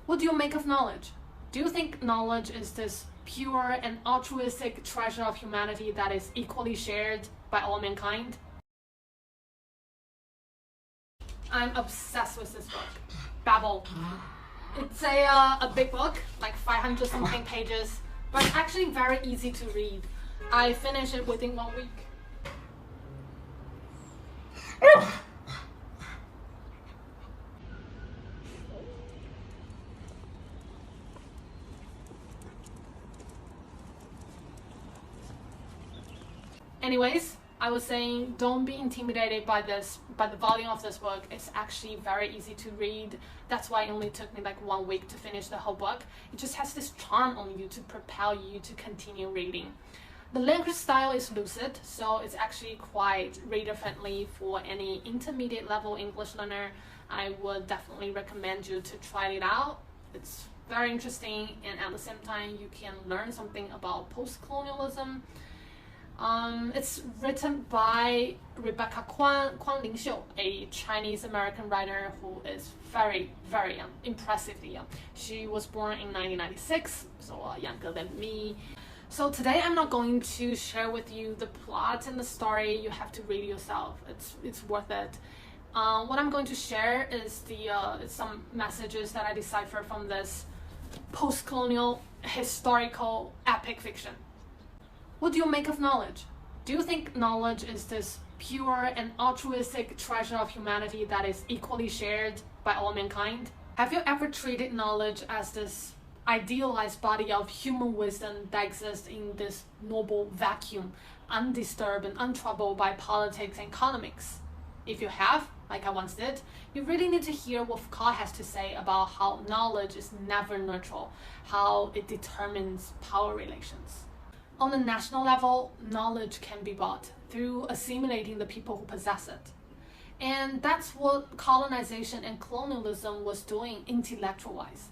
What do you make of knowledge? Do you think knowledge is this pure and altruistic treasure of humanity that is equally shared by all mankind? I'm obsessed with this book, Babel. It's a big book, like 500 something pages, but it's actually very easy to read. I finished it within 1 week. Anyways, I was saying, don't be intimidated by the volume of this book. It's actually very easy to read. That's why it only took me like 1 week to finish the whole book. It just has this charm on you to propel you to continue reading. The language style is lucid, so it's actually quite reader-friendly for any intermediate level English learner. I would definitely recommend you to try it out. It's very interesting, and at the same time, you can learn something about post-colonialism. It's written by Rebecca Kwang Lingxiu, a Chinese-American writer who is very, very young, impressively young. She was born in 1996, so younger than me. So today I'm not going to share with you the plot and the story. You have to read yourself. It's worth it. What I'm going to share is some messages that I deciphered from this post-colonial historical epic fiction. What do you make of knowledge? Do you think knowledge is this pure and altruistic treasure of humanity that is equally shared by all mankind? Have you ever treated knowledge as this idealized body of human wisdom that exists in this noble vacuum, undisturbed and untroubled by politics and economics? If you have, like I once did, you really need to hear what Foucault has to say about how knowledge is never neutral, how it determines power relations. On the national level, knowledge can be bought through assimilating the people who possess it. And that's what colonization and colonialism was doing intellectual-wise.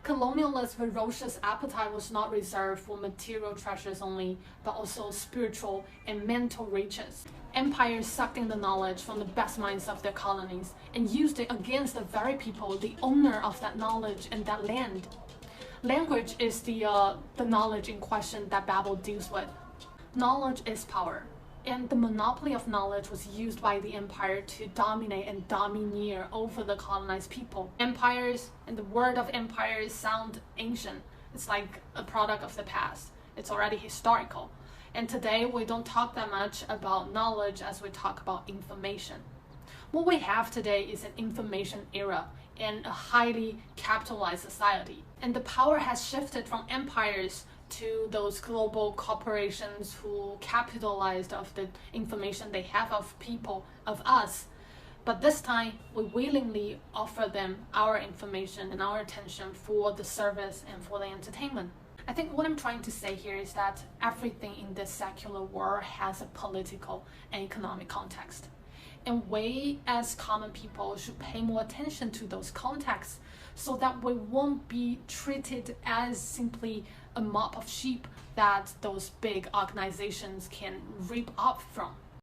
Colonialists' ferocious appetite was not reserved for material treasures only, but also spiritual and mental riches. Empires sucked in the knowledge from the best minds of their colonies and used it against the very people, the owner of that knowledge and that land. Language is the knowledge in question that Babel deals with. Knowledge is power, and the monopoly of knowledge was used by the empire to dominate and domineer over the colonized people. Empires and the word of empires sound ancient. It's like a product of the past. It's already historical. And today we don't talk that much about knowledge as we talk about information. What we have today is an information era and a highly capitalized society. And the power has shifted from empires to those global corporations who capitalized of the information they have of people, of us. But this time, we willingly offer them our information and our attention for the service and for the entertainment. I think what I'm trying to say here is that everything in this secular world has a political and economic context. And we as common people should pay more attention to those contexts so that we won't be treated as simply a mob of sheep that those big organizations can reap up from.